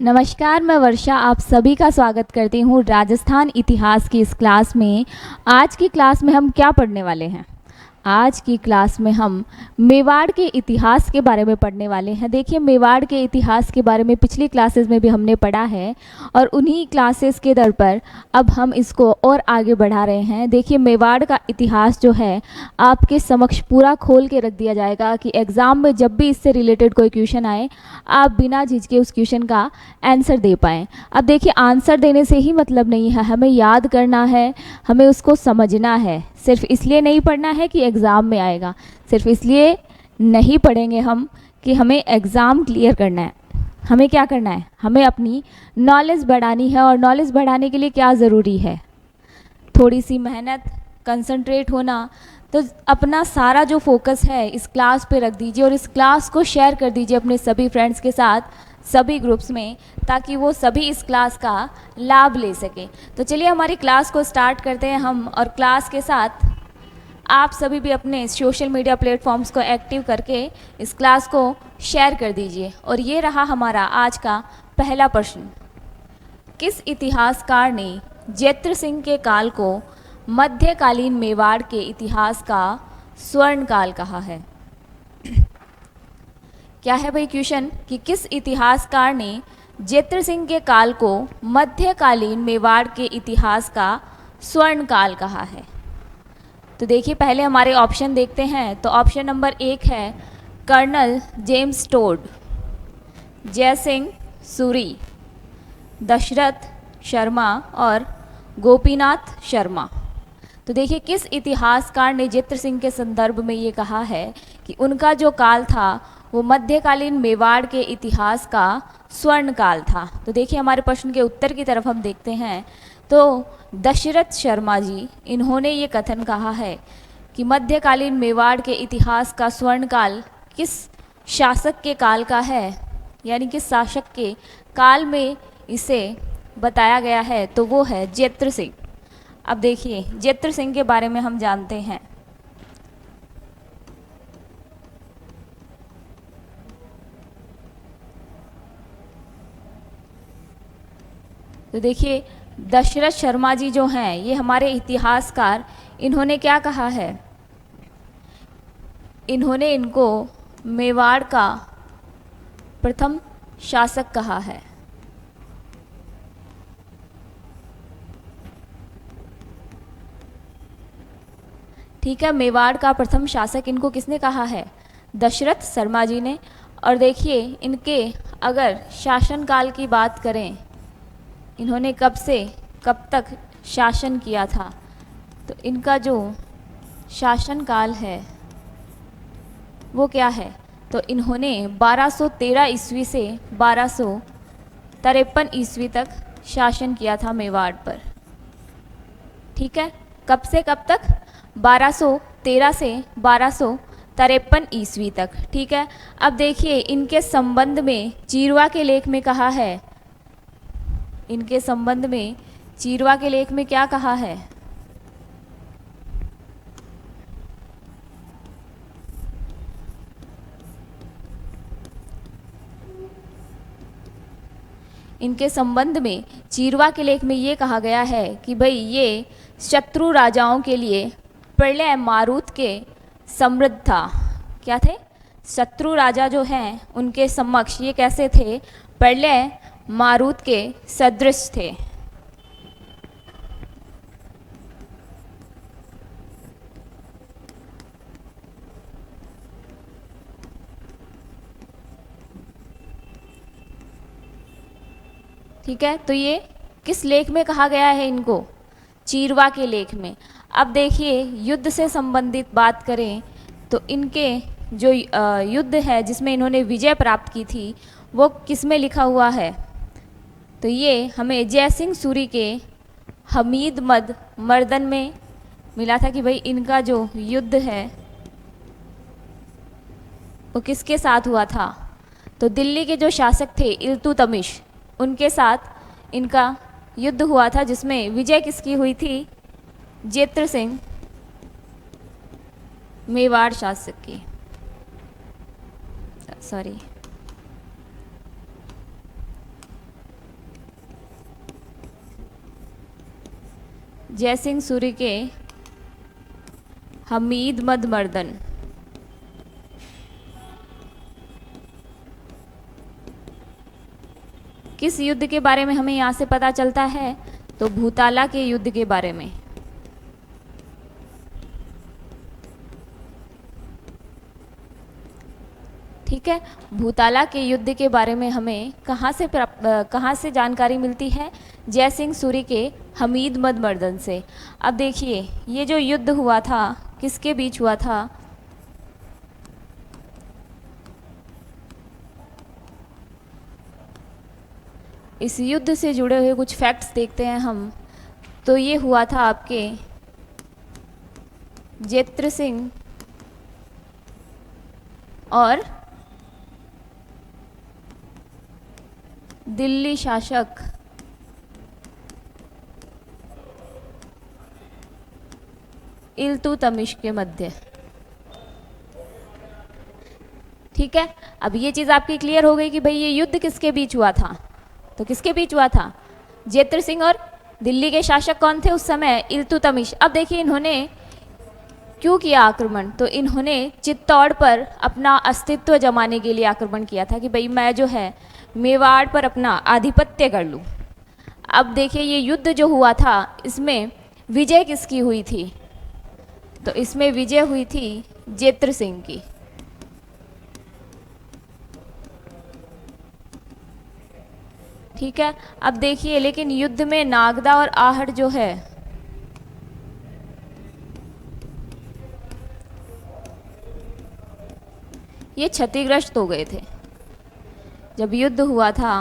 नमस्कार, मैं वर्षा आप सभी का स्वागत करती हूँ राजस्थान इतिहास की इस क्लास में। आज की क्लास में हम क्या पढ़ने वाले हैं? आज की क्लास में हम मेवाड़ के इतिहास के बारे में पढ़ने वाले हैं। देखिए, मेवाड़ के इतिहास के बारे में पिछली क्लासेस में भी हमने पढ़ा है और उन्हीं क्लासेस के दर पर अब हम इसको और आगे बढ़ा रहे हैं। देखिए, मेवाड़ का इतिहास जो है आपके समक्ष पूरा खोल के रख दिया जाएगा कि एग्ज़ाम में जब भी इससे रिलेटेड कोई क्वेश्चन आए आप बिना झिझके उस क्वेश्चन का आंसर दे पाएँ। अब देखिए, आंसर देने से ही मतलब नहीं है, हमें याद करना है, हमें उसको समझना है। सिर्फ इसलिए नहीं पढ़ना है कि एग्ज़ाम में आएगा, सिर्फ इसलिए नहीं पढ़ेंगे हम कि हमें एग्ज़ाम क्लियर करना है। हमें क्या करना है? हमें अपनी नॉलेज बढ़ानी है। और नॉलेज बढ़ाने के लिए क्या ज़रूरी है? थोड़ी सी मेहनत, कंसंट्रेट होना। तो अपना सारा जो फोकस है इस क्लास पे रख दीजिए और इस क्लास को शेयर कर दीजिए अपने सभी फ्रेंड्स के साथ, सभी ग्रुप्स में, ताकि वो सभी इस क्लास का लाभ ले सकें। तो चलिए हमारी क्लास को स्टार्ट करते हैं हम। और क्लास के साथ आप सभी भी अपने सोशल मीडिया प्लेटफॉर्म्स को एक्टिव करके इस क्लास को शेयर कर दीजिए। और ये रहा हमारा आज का पहला प्रश्न। किस इतिहासकार ने जैत्र सिंह के काल को मध्यकालीन मेवाड़ के इतिहास का स्वर्ण काल कहा है? क्या है भाई क्वेश्चन कि किस इतिहासकार ने जैत्र सिंह के काल को मध्यकालीन मेवाड़ के इतिहास का स्वर्ण काल कहा है? तो देखिए, पहले हमारे ऑप्शन देखते हैं। तो ऑप्शन नंबर 1 है Colonel James Tod, Jaisingh Suri, Dasharath Sharma और गोपीनाथ शर्मा। तो देखिए, किस इतिहासकार ने जैत्र सिंह के संदर्भ में ये कहा है कि उनका जो काल था वो मध्यकालीन मेवाड़ के इतिहास का स्वर्ण काल था? तो देखिए, हमारे प्रश्न के उत्तर की तरफ हम देखते हैं। तो दशरथ शर्मा जी, इन्होंने ये कथन कहा है कि मध्यकालीन मेवाड़ के इतिहास का स्वर्ण काल किस शासक के काल का है, यानी किस शासक के काल में इसे बताया गया है, तो वो है जैत्र सिंह। अब देखिए, जैत्र सिंह के बारे में हम जानते हैं। तो देखिए, दशरथ शर्मा जी जो हैं, ये हमारे इतिहासकार, इन्होंने क्या कहा है? इन्होंने इनको मेवाड़ का प्रथम शासक कहा है। ठीक है, मेवाड़ का प्रथम शासक इनको किसने कहा है? दशरथ शर्मा जी ने। और देखिए, इनके अगर शासनकाल की बात करें, इन्होंने कब से कब तक शासन किया था, तो इनका जो शासनकाल है वो क्या है? तो इन्होंने 1213 ईस्वी से 1253 ईस्वी तक शासन किया था मेवाड़ पर। ठीक है, कब से कब तक? 1213 से 1253 ईस्वी तक। ठीक है, अब देखिए, इनके संबंध में चीरवा के लेख में कहा है, इनके संबंध में चीरवा के लेख में क्या कहा है? इनके संबंध में चीरवा के लेख में ये कहा गया है कि भाई ये शत्रु राजाओं के लिए प्रलय मारुत के समृद्ध था। क्या थे? शत्रु राजा जो हैं उनके समक्ष ये कैसे थे? प्रलय मारुत के सदृश थे। ठीक है, तो ये किस लेख में कहा गया है इनको? चीरवा के लेख में। अब देखिए, युद्ध से संबंधित बात करें तो इनके जो युद्ध है जिसमें इन्होंने विजय प्राप्त की थी वो किस में लिखा हुआ है? तो ये हमें जयसिंह सूरी के हमीद मद मर्दन में मिला था कि भाई इनका जो युद्ध है वो किसके साथ हुआ था? तो दिल्ली के जो शासक थे इल्तुतमिश, उनके साथ इनका युद्ध हुआ था, जिसमें विजय किसकी हुई थी? जैत्र सिंह मेवाड़ शासक की। सॉरी, जयसिंह सूरी के हमीद मद मर्दन। किस युद्ध के बारे में हमें यहाँ से पता चलता है? तो भूताला के युद्ध के बारे में। ठीक है, भूताला के युद्ध के बारे में हमें कहाँ से जानकारी मिलती है? जयसिंह सूरी के हमीद मद मर्दन से। अब देखिए, ये जो युद्ध हुआ था किसके बीच हुआ था? इस युद्ध से जुड़े हुए कुछ फैक्ट्स देखते हैं हम। तो ये हुआ था आपके जेत्र सिंह और दिल्ली शासक इल्तुतमिश के मध्य। ठीक है, अब ये चीज़ आपकी क्लियर हो गई कि भाई ये युद्ध किसके बीच हुआ था? तो किसके बीच हुआ था? जेत्र सिंह और दिल्ली के शासक कौन थे उस समय? इल्तुतमिश। अब देखिए इन्होंने क्यों किया आक्रमण? तो इन्होंने चित्तौड़ पर अपना अस्तित्व जमाने के लिए आक्रमण किया था कि भाई मैं जो है मेवाड़ पर अपना आधिपत्य कर लूँ। अब देखिए ये युद्ध जो हुआ था इसमें विजय किसकी हुई थी? तो इसमें विजय हुई थी जेत्र सिंह की। ठीक है, अब देखिए लेकिन युद्ध में नागदा और आहट जो है ये क्षतिग्रस्त हो गए थे। जब युद्ध हुआ था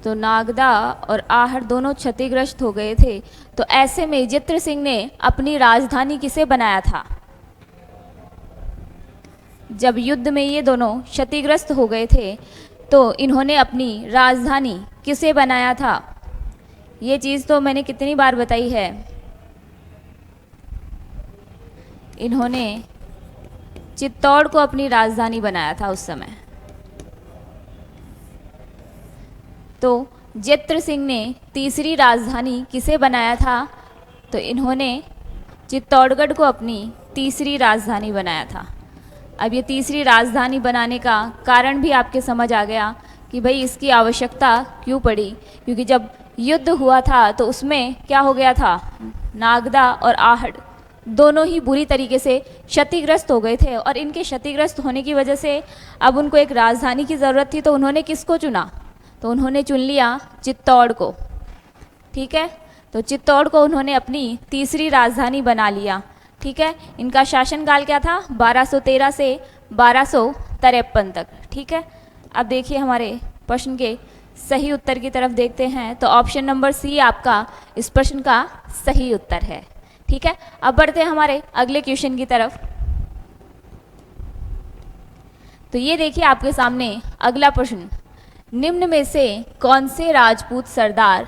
तो नागदा और आहट दोनों क्षतिग्रस्त हो गए थे। तो ऐसे में जेत्र सिंह ने अपनी राजधानी किसे बनाया था? जब युद्ध में ये दोनों क्षतिग्रस्त हो गए थे तो इन्होंने अपनी राजधानी किसे बनाया था? ये चीज़ तो मैंने कितनी बार बताई है। इन्होंने चित्तौड़ को अपनी राजधानी बनाया था उस समय। तो जेत्र सिंह ने तीसरी राजधानी किसे बनाया था? तो इन्होंने चित्तौड़गढ़ को अपनी तीसरी राजधानी बनाया था। अब ये तीसरी राजधानी बनाने का कारण भी आपके समझ आ गया कि भाई इसकी आवश्यकता क्यों पड़ी। क्योंकि जब युद्ध हुआ था तो उसमें क्या हो गया था? नागदा और आहट दोनों ही बुरी तरीके से क्षतिग्रस्त हो गए थे और इनके क्षतिग्रस्त होने की वजह से अब उनको एक राजधानी की ज़रूरत थी। तो उन्होंने किसको चुना? तो उन्होंने चुन लिया चित्तौड़ को। ठीक है, तो चित्तौड़ को उन्होंने अपनी तीसरी राजधानी बना लिया। ठीक है, इनका शासनकाल क्या था? 1213 से 1253 तक। ठीक है, अब देखिए हमारे प्रश्न के सही उत्तर की तरफ देखते हैं। तो ऑप्शन नंबर सी आपका इस प्रश्न का सही उत्तर है। ठीक है, अब बढ़ते हैं हमारे अगले क्वेश्चन की तरफ। तो ये देखिए आपके सामने अगला प्रश्न, निम्न में से कौन से राजपूत सरदार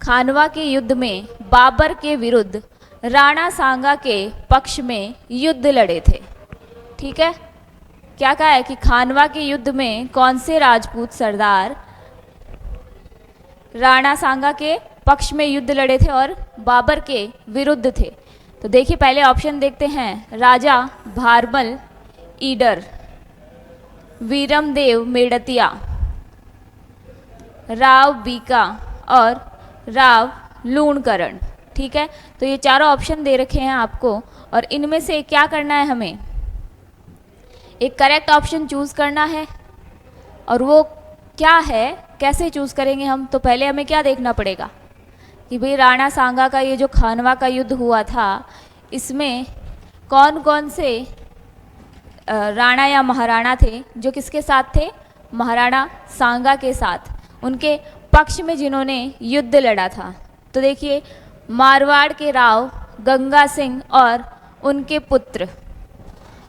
खानवा के युद्ध में बाबर के विरुद्ध राणा सांगा के पक्ष में युद्ध लड़े थे? ठीक है, क्या कहा है कि खानवा के युद्ध में कौन से राजपूत सरदार राणा सांगा के पक्ष में युद्ध लड़े थे और बाबर के विरुद्ध थे? तो देखिए पहले ऑप्शन देखते हैं, राजा भारमल ईडर, वीरमदेव मेड़तिया, राव बीका और राव लूणकरण। ठीक है, तो ये चारों ऑप्शन दे रखे हैं आपको और इनमें से क्या करना है? हमें एक करेक्ट ऑप्शन चूज़ करना है। और वो क्या है, कैसे चूज़ करेंगे हम? तो पहले हमें क्या देखना पड़ेगा कि भाई राणा सांगा का ये जो खानवा का युद्ध हुआ था इसमें कौन कौन से राणा या महाराणा थे जो किसके साथ थे? महाराणा सांगा के साथ, उनके पक्ष में जिन्होंने युद्ध लड़ा था। तो देखिए मारवाड़ के राव गंगा सिंह और उनके पुत्र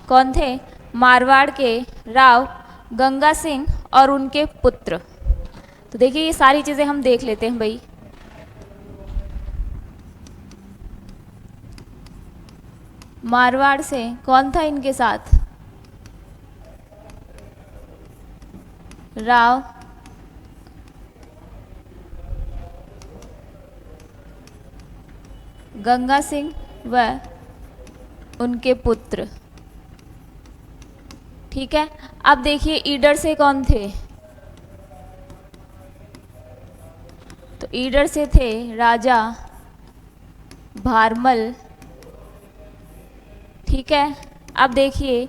कौन थे? मारवाड़ के राव गंगा सिंह और उनके पुत्र। तो देखिए ये सारी चीज़ें हम देख लेते हैं भाई। मारवाड़ से कौन था इनके साथ? राव गंगा सिंह व उनके पुत्र। ठीक है, अब देखिए ईडर से कौन थे, तो ईडर से थे राजा भारमल। ठीक है, अब देखिए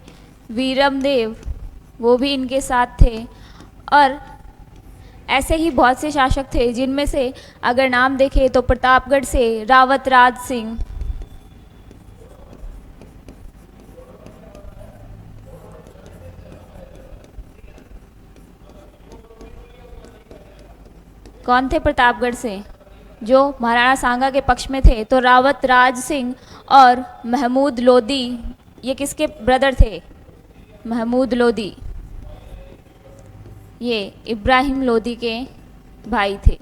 वीरमदेव, वो भी इनके साथ थे। और ऐसे ही बहुत से शासक थे, जिनमें से अगर नाम देखें तो प्रतापगढ़ से रावत राज सिंह, कौन थे प्रतापगढ़ से, जो महाराणा सांगा के पक्ष में थे, तो रावत राज सिंह और महमूद लोदी। ये किसके ब्रदर थे, महमूद लोदी, ये इब्राहिम लोदी के भाई थे।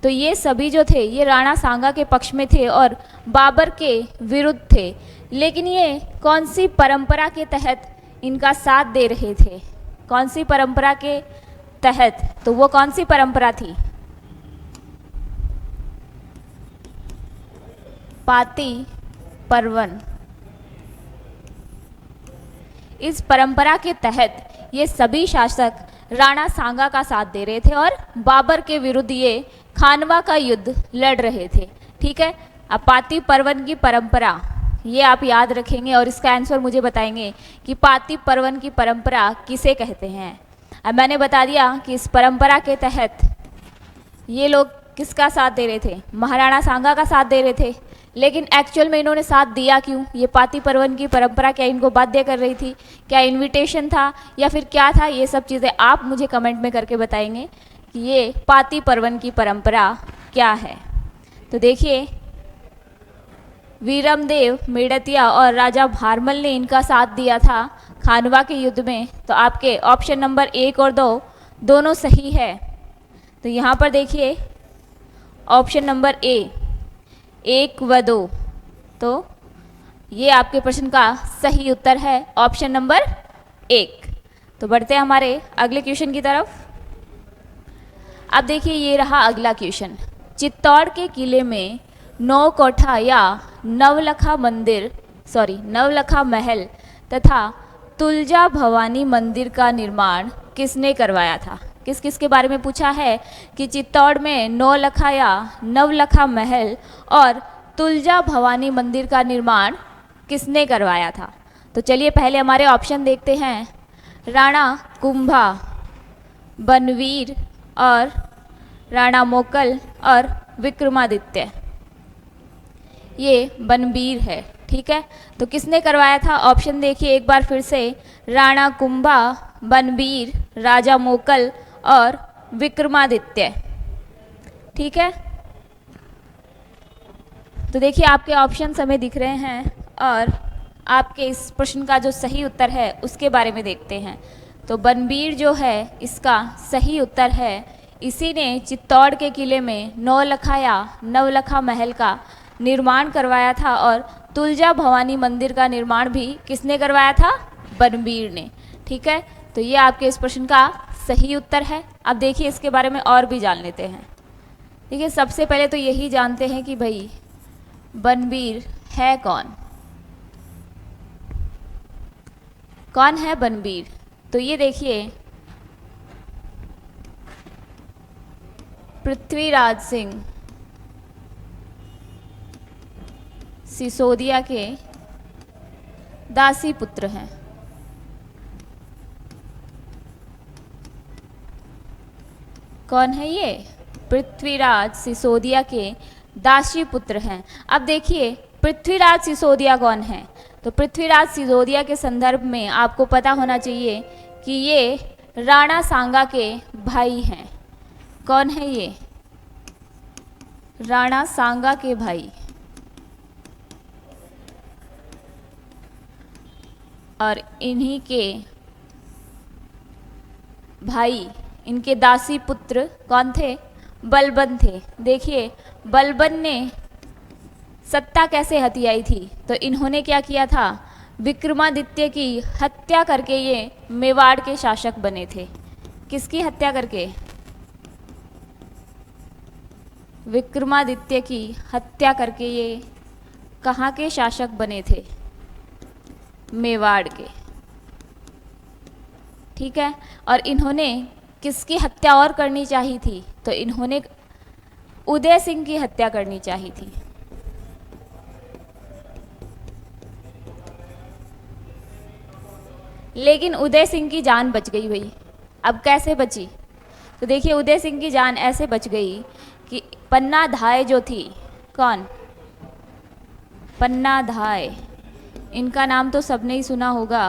तो ये सभी जो थे ये राणा सांगा के पक्ष में थे और बाबर के विरुद्ध थे। लेकिन ये कौन सी परंपरा के तहत इनका साथ दे रहे थे, कौन सी परंपरा के तहत, तो वो कौन सी परंपरा थी, पाती परवन। इस परंपरा के तहत ये सभी शासक राणा सांगा का साथ दे रहे थे और बाबर के विरुद्ध ये खानवा का युद्ध लड़ रहे थे। ठीक है, अब पाती परवन की परंपरा ये आप याद रखेंगे और इसका आंसर मुझे बताएंगे कि पाती परवन की परंपरा किसे कहते हैं। अब मैंने बता दिया कि इस परंपरा के तहत ये लोग किसका साथ दे रहे थे, महाराणा सांगा का साथ दे रहे थे। लेकिन एक्चुअल में इन्होंने साथ दिया क्यों, ये पाती परवन की परंपरा क्या इनको बाध्य कर रही थी, क्या इनविटेशन था या फिर क्या था, ये सब चीज़ें आप मुझे कमेंट में करके बताएंगे कि ये पाती परवन की परंपरा क्या है। तो देखिए वीरमदेव मेड़तिया और राजा भारमल ने इनका साथ दिया था खानवा के युद्ध में। तो आपके ऑप्शन नंबर 1 और 2 दोनों सही है। तो यहाँ पर देखिए ऑप्शन नंबर ए 1 व 2, तो ये आपके प्रश्न का सही उत्तर है ऑप्शन नंबर 1। तो बढ़ते हैं हमारे अगले क्वेश्चन की तरफ। अब देखिए ये रहा अगला क्वेश्चन। चित्तौड़ के किले में 9 कोठा या नवलखा महल तथा तुलजा भवानी मंदिर का निर्माण किसने करवाया था। किस किस के बारे में पूछा है कि चित्तौड़ में 9 लखा या नवलखा महल और तुलजा भवानी मंदिर का निर्माण किसने करवाया था। तो चलिए पहले हमारे ऑप्शन देखते हैं। राणा कुंभा, बनवीर और राणा मोकल और विक्रमादित्य। ये बनवीर है। ठीक है, तो किसने करवाया था, ऑप्शन देखिए एक बार फिर से। राणा कुंभा, बनवीर, राजा मोकल और विक्रमादित्य। ठीक है, तो देखिए आपके ऑप्शन हमें दिख रहे हैं और आपके इस प्रश्न का जो सही उत्तर है उसके बारे में देखते हैं। तो बनवीर जो है इसका सही उत्तर है। इसी ने चित्तौड़ के किले में 9 लखा या नवलखा महल का निर्माण करवाया था और तुलजा भवानी मंदिर का निर्माण भी किसने करवाया था, बनवीर ने। ठीक है, तो ये आपके इस प्रश्न का सही उत्तर है। अब देखिए इसके बारे में और भी जान लेते हैं। देखिए सबसे पहले तो यही जानते हैं कि भाई बनवीर है कौन, कौन है बनवीर। तो ये देखिए पृथ्वीराज सिंह सिसोदिया के दासी पुत्र हैं। कौन है ये, पृथ्वीराज सिसोदिया के दासी पुत्र हैं। अब देखिए पृथ्वीराज सिसोदिया कौन है, तो पृथ्वीराज सिसोदिया के संदर्भ में आपको पता होना चाहिए कि ये राणा सांगा के भाई हैं। कौन है ये, राणा सांगा के भाई। और इन्हीं के भाई, इनके दासी पुत्र कौन थे, बलबन थे। देखिए बलबन ने सत्ता कैसे हथियाई थी, तो इन्होंने क्या किया था, विक्रमादित्य की हत्या करके ये मेवाड़ के शासक बने थे। किसकी हत्या करके, विक्रमादित्य की हत्या करके ये कहाँ के शासक बने थे? मेवाड़ के। ठीक है, और इन्होंने किसकी हत्या और करनी चाहिए थी? तो इन्होंने उदय सिंह की हत्या करनी चाहिए थी। लेकिन उदय सिंह की जान बच गई भाई। अब कैसे बची? तो देखिए, उदय सिंह की जान ऐसे बच गई कि पन्ना धाय जो थी, कौन? पन्ना धाय, इनका नाम तो सबने ही सुना होगा।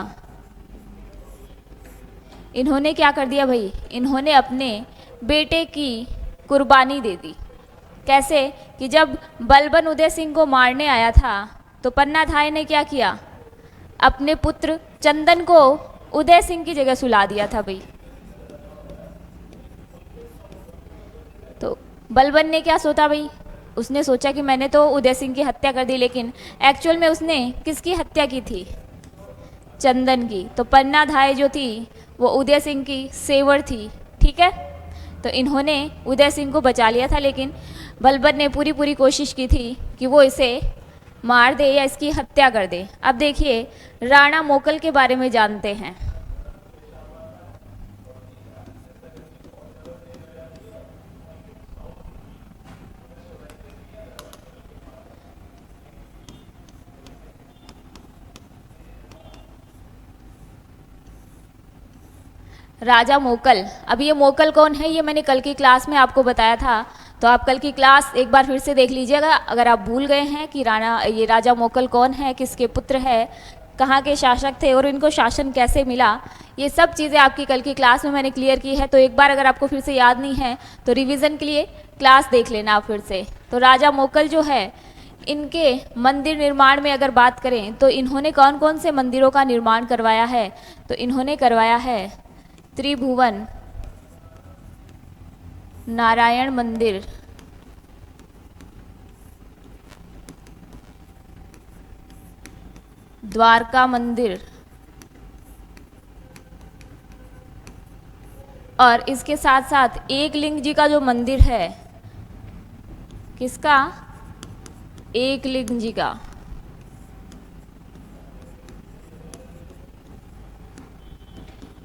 इन्होंने क्या कर दिया भाई? इन्होंने अपने बेटे की कुर्बानी दे दी। कैसे? कि जब बलबन उदय सिंह को मारने आया था तो पन्ना धाय ने क्या किया? अपने पुत्र चंदन को उदय सिंह की जगह सुला दिया था भाई। तो बलबन ने क्या सोचा भाई? उसने सोचा कि मैंने तो उदय सिंह की हत्या कर दी, लेकिन एक्चुअल में उसने किसकी हत्या की थी? चंदन की। तो पन्ना धाय जो थी वो उदय सिंह की सेवर थी। ठीक है, तो इन्होंने उदय सिंह को बचा लिया था, लेकिन बलबन ने पूरी कोशिश की थी कि वो इसे मार दे या इसकी हत्या कर दे। अब देखिए, राणा मोकल के बारे में जानते हैं। राजा मोकल। अब ये मोकल कौन है, ये मैंने कल की क्लास में आपको बताया था, तो आप कल की क्लास एक बार फिर से देख लीजिएगा अगर आप भूल गए हैं कि ये राजा मोकल कौन है, किसके पुत्र है, कहाँ के शासक थे और इनको शासन कैसे मिला। ये सब चीज़ें आपकी कल की क्लास में मैंने क्लियर की है। तो एक बार अगर आपको फिर से याद नहीं है तो रिवीजन के लिए क्लास देख लेना आप फिर से। तो राजा मोकल जो है, इनके मंदिर निर्माण में अगर बात करें तो इन्होंने कौन कौन से मंदिरों का निर्माण करवाया है? तो इन्होंने करवाया है त्रिभुवन नारायण मंदिर, द्वारका मंदिर, और इसके साथ साथ एकलिंग जी का जो मंदिर है, किसका? एकलिंग जी का।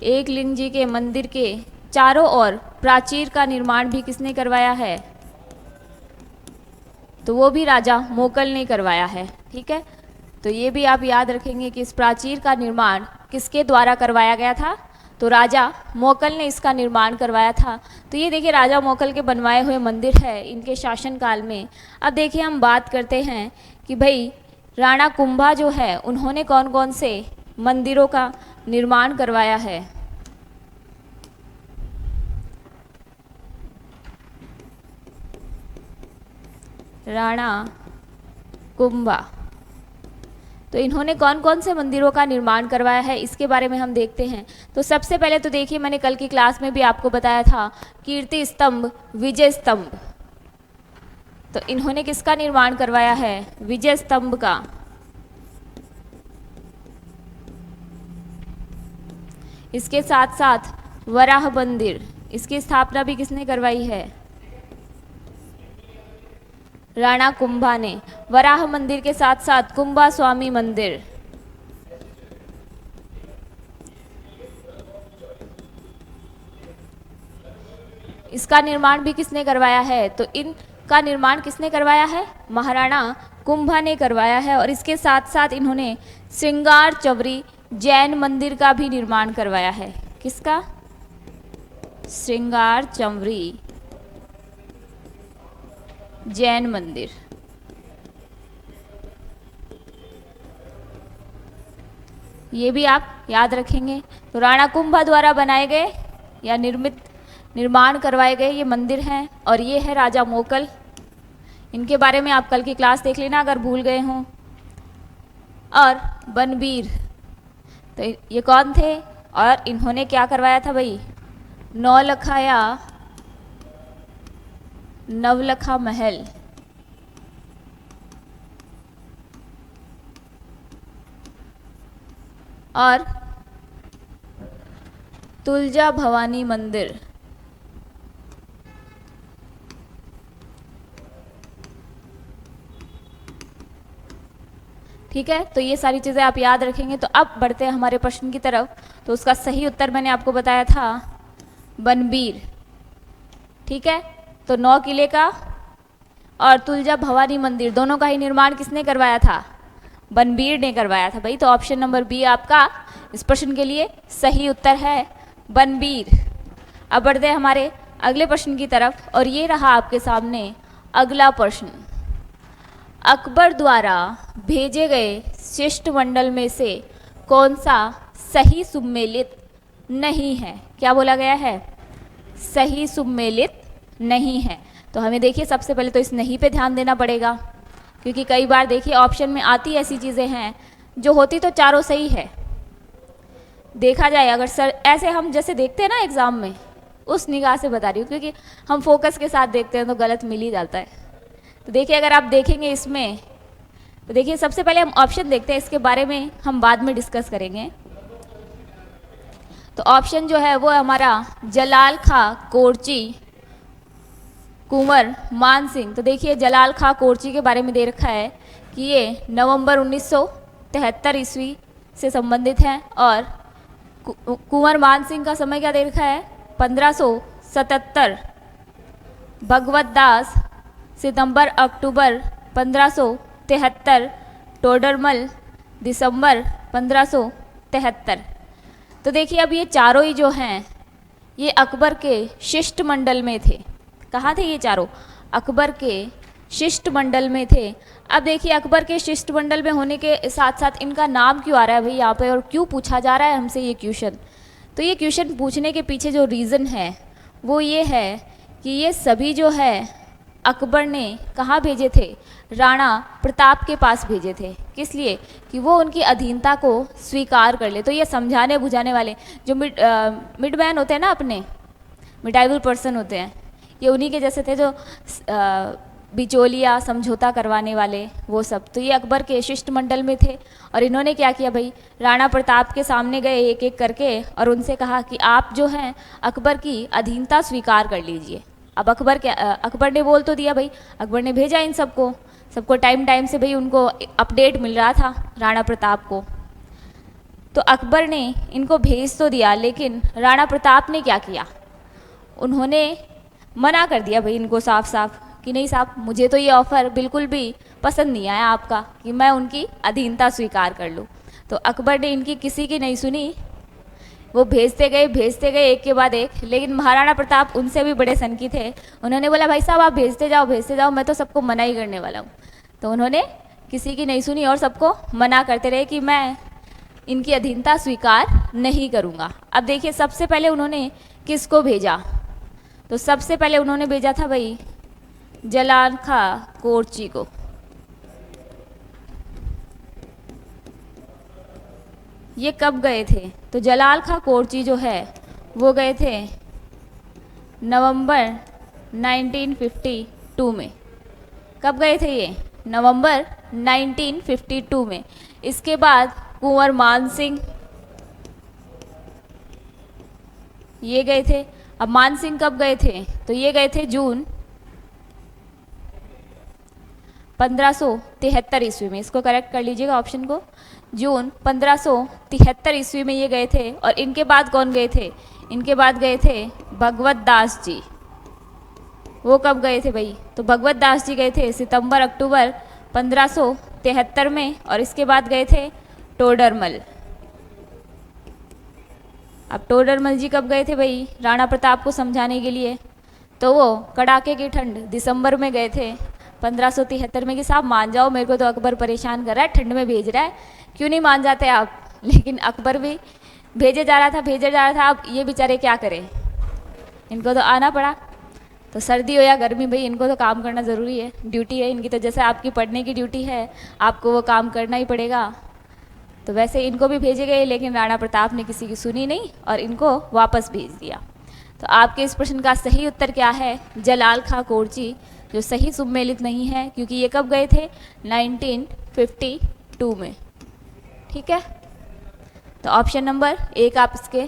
एकलिंग जी के मंदिर के चारों ओर प्राचीर का निर्माण भी किसने करवाया है? तो वो भी राजा मोकल ने करवाया है। ठीक है, तो ये भी आप याद रखेंगे कि इस प्राचीर का निर्माण किसके द्वारा करवाया गया था? तो राजा मोकल ने इसका निर्माण करवाया था। तो ये देखिए, राजा मोकल के बनवाए हुए मंदिर है इनके शासनकाल में। अब देखिए, हम बात करते हैं कि भाई राणा कुंभा जो है उन्होंने कौन कौन से मंदिरों का निर्माण करवाया है? राणा कुंभा, तो इन्होंने कौन कौन से मंदिरों का निर्माण करवाया है इसके बारे में हम देखते हैं। तो सबसे पहले तो देखिए, मैंने कल की क्लास में भी आपको बताया था कीर्ति स्तंभ, विजय स्तंभ। तो इन्होंने किसका निर्माण करवाया है? विजय स्तंभ का। इसके साथ साथ वराह मंदिर, इसकी स्थापना भी किसने करवाई है? राणा कुंभा ने। वराह मंदिर के साथ साथ कुंभा स्वामी मंदिर, इसका निर्माण भी किसने करवाया है? तो इनका निर्माण किसने करवाया है? महाराणा कुंभा ने करवाया है। और इसके साथ साथ इन्होंने श्रृंगार चवरी जैन मंदिर का भी निर्माण करवाया है। किसका? श्रृंगार चवरी जैन मंदिर। ये भी आप याद रखेंगे। तो राणा कुंभा द्वारा बनाए गए या निर्माण करवाए गए ये मंदिर हैं। और ये है राजा मोकल, इनके बारे में आप कल की क्लास देख लेना अगर भूल गए हों। और बनबीर, तो ये कौन थे और इन्होंने क्या करवाया था भाई? नौलखा या नवलखा महल। और तुलजा भवानी मंदिर। ठीक है, तो ये सारी चीज़ें आप याद रखेंगे। तो अब बढ़ते हैं हमारे प्रश्न की तरफ। तो उसका सही उत्तर मैंने आपको बताया था बनबीर। ठीक है, तो 9 किले का और तुलजा भवानी मंदिर दोनों का ही निर्माण किसने करवाया था? बनबीर ने करवाया था भाई। तो ऑप्शन नंबर बी आपका इस प्रश्न के लिए सही उत्तर है, बनबीर। अब बढ़ते हैं हमारे अगले प्रश्न की तरफ, और ये रहा आपके सामने अगला प्रश्न। अकबर द्वारा भेजे गए शिष्टमंडल में से कौन सा सही सुमेलित नहीं है? क्या बोला गया है? सही सुमेलित नहीं है। तो हमें देखिए सबसे पहले तो इस नहीं पे ध्यान देना पड़ेगा, क्योंकि कई बार देखिए ऑप्शन में आती ऐसी चीज़ें हैं जो होती तो चारों सही है। देखा जाए अगर सर ऐसे हम जैसे देखते हैं ना एग्ज़ाम में, उस निगाह से बता रही हूँ, क्योंकि हम फोकस के साथ देखते हैं तो गलत मिल ही जाता है। तो देखिए अगर आप देखेंगे इसमें, तो देखिए सबसे पहले हम ऑप्शन देखते हैं, इसके बारे में हम बाद में डिस्कस करेंगे। तो ऑप्शन जो है वो हमारा जलाल खां कोरची, कुंवर मान सिंह। तो देखिए जलाल खां कोरची के बारे में दे रखा है कि ये नवंबर 1973 ईस्वी से संबंधित हैं, और कुंवर मान सिंह का समय क्या दे रखा है? 1577। भगवत दास सितंबर अक्टूबर 1573, टोडरमल दिसंबर 1573। तो देखिए अब ये चारों ही जो हैं ये अकबर के शिष्टमंडल में थे। कहाँ थे ये चारों? अकबर के शिष्टमंडल में थे। अब देखिए अकबर के शिष्टमंडल में होने के साथ साथ इनका नाम क्यों आ रहा है भाई यहाँ पे, और क्यों पूछा जा रहा है हमसे ये क्वेश्चन? तो ये क्वेश्चन पूछने के पीछे जो रीज़न है वो ये है कि ये सभी जो है अकबर ने कहाँ भेजे थे? राणा प्रताप के पास भेजे थे। किस लिए? कि वो उनकी अधीनता को स्वीकार कर ले। तो ये समझाने बुझाने वाले जो मिडमैन होते हैं ना, अपने मिडाइवल पर्सन होते हैं, ये उन्हीं के जैसे थे, जो बिचौलिया समझौता करवाने वाले वो सब। तो ये अकबर के शिष्टमंडल में थे, और इन्होंने क्या किया भाई? राणा प्रताप के सामने गए एक एक करके और उनसे कहा कि आप जो हैं अकबर की अधीनता स्वीकार कर लीजिए। अब अकबर ने बोल तो दिया भाई, अकबर ने भेजा इन सबको टाइम से भाई उनको अपडेट मिल रहा था राणा प्रताप को। तो अकबर ने इनको भेज तो दिया, लेकिन राणा प्रताप ने क्या किया? उन्होंने मना कर दिया भाई इनको साफ साफ कि नहीं साहब, मुझे तो ये ऑफ़र बिल्कुल भी पसंद नहीं आया आपका कि मैं उनकी अधीनता स्वीकार कर लूँ। तो अकबर ने इनकी किसी की नहीं सुनी, वो भेजते गए एक के बाद एक। लेकिन महाराणा प्रताप उनसे भी बड़े सनकी थे। उन्होंने बोला भाई साहब आप भेजते जाओ, मैं तो सबको मना ही करने वाला हूँ। तो उन्होंने किसी की नहीं सुनी और सबको मना करते रहे कि मैं इनकी अधीनता स्वीकार नहीं करूँगा। अब देखिए सबसे पहले उन्होंने किसको भेजा? तो सबसे पहले उन्होंने भेजा था भाई जलाल खां कोरची को। ये कब गए थे? तो जलाल खां कोरची जो है वो गए थे नवंबर 1952 में। कब गए थे ये? नवंबर 1952 में। इसके बाद कुंवर मान सिंह ये गए थे। अब मान सिंह कब गए थे? तो ये गए थे जून 1573 ईस्वी में। इसको करेक्ट कर लीजिएगा ऑप्शन को। जून 1573 ईस्वी में ये गए थे। और इनके बाद कौन गए थे? इनके बाद गए थे भगवत दास जी। वो कब गए थे भाई? तो भगवत दास जी गए थे सितंबर अक्टूबर 1573 में। और इसके बाद गए थे टोडरमल। अब टोडरमल जी कब गए थे भाई? राणा प्रताप को समझाने के लिए। तो वो कड़ाके की ठंड दिसंबर में गए थे 1573 में कि साहब मान जाओ, मेरे को तो अकबर परेशान कर रहा है, ठंड में भेज रहा है, क्यों नहीं मान जाते आप? लेकिन अकबर भी भेजे जा रहा था। अब ये बेचारे क्या करें, इनको तो आना पड़ा। तो सर्दी हो या गर्मी भाई इनको तो काम करना ज़रूरी है, ड्यूटी है इनकी। तो जैसे आपकी पढ़ने की ड्यूटी है, आपको वो काम करना ही पड़ेगा। तो वैसे इनको भी भेजे गए, लेकिन राणा प्रताप ने किसी की सुनी नहीं और इनको वापस भेज दिया। तो आपके इस प्रश्न का सही उत्तर क्या है? जलाल खां कोरची, जो सही सुमेलित नहीं है, क्योंकि ये कब गए थे? 1952 में। ठीक है, तो ऑप्शन नंबर 1 आप इसके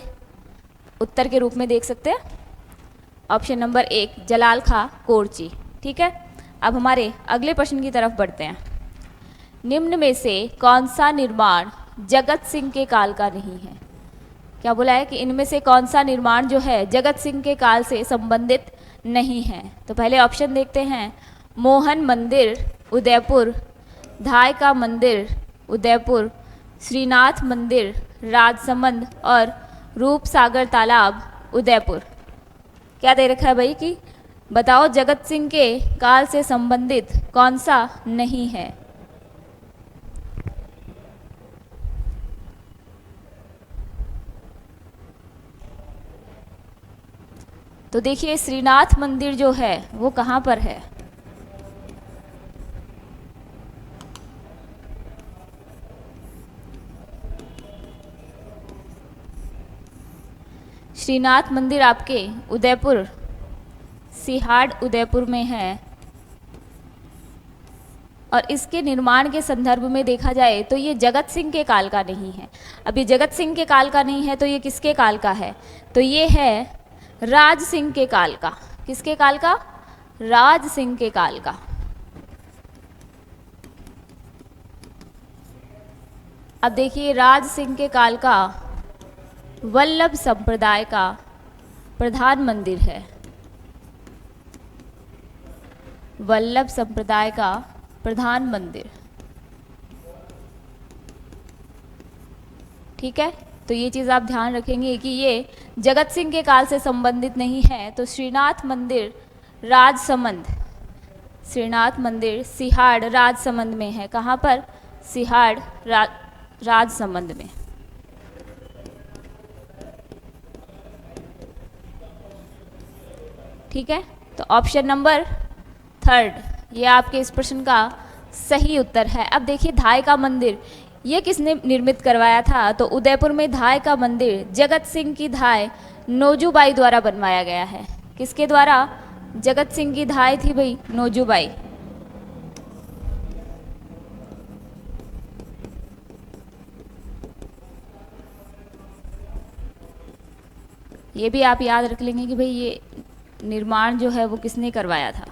उत्तर के रूप में देख सकते हैं। ऑप्शन नंबर 1 जलाल खां कोरची। ठीक है, अब हमारे अगले प्रश्न की तरफ बढ़ते हैं। निम्न में से कौन सा निर्माण जगत सिंह के काल का नहीं है? क्या बोला है कि इनमें से कौन सा निर्माण जो है जगत सिंह के काल से संबंधित नहीं है? तो पहले ऑप्शन देखते हैं। मोहन मंदिर उदयपुर, धाय का मंदिर उदयपुर, श्रीनाथ मंदिर राजसमंद और रूप सागर तालाब उदयपुर। क्या दे रखा है भाई कि बताओ जगत सिंह के काल से संबंधित कौन सा नहीं है? तो देखिए श्रीनाथ मंदिर जो है वो कहाँ पर है? श्रीनाथ मंदिर आपके उदयपुर, सिहाड़ उदयपुर में है। और इसके निर्माण के संदर्भ में देखा जाए तो ये जगत सिंह के काल का नहीं है। अब ये जगत सिंह के काल का नहीं है तो ये किसके काल का है? तो ये है राज सिंह के काल का। किसके काल का? राज सिंह के काल का। अब देखिए राज सिंह के काल का वल्लभ संप्रदाय का प्रधान मंदिर है। वल्लभ संप्रदाय का प्रधान मंदिर, ठीक है। तो ये चीज़ आप ध्यान रखेंगे कि ये जगत सिंह के काल से संबंधित नहीं है। तो श्रीनाथ मंदिर राजसमंद, श्रीनाथ मंदिर सिहाड़ राजसमंद में है। कहाँ पर? सिहाड़ राजसमंद में। ठीक है, तो ऑप्शन नंबर 3 ये आपके इस प्रश्न का सही उत्तर है। अब देखिए धाय का मंदिर ये किसने निर्मित करवाया था? तो उदयपुर में धाय का मंदिर जगत सिंह की धाय नोजूबाई द्वारा बनवाया गया है। किसके द्वारा? जगत सिंह की धाय थी भाई नोजूबाई। ये भी आप याद रख लेंगे कि भाई ये निर्माण जो है वो किसने करवाया था?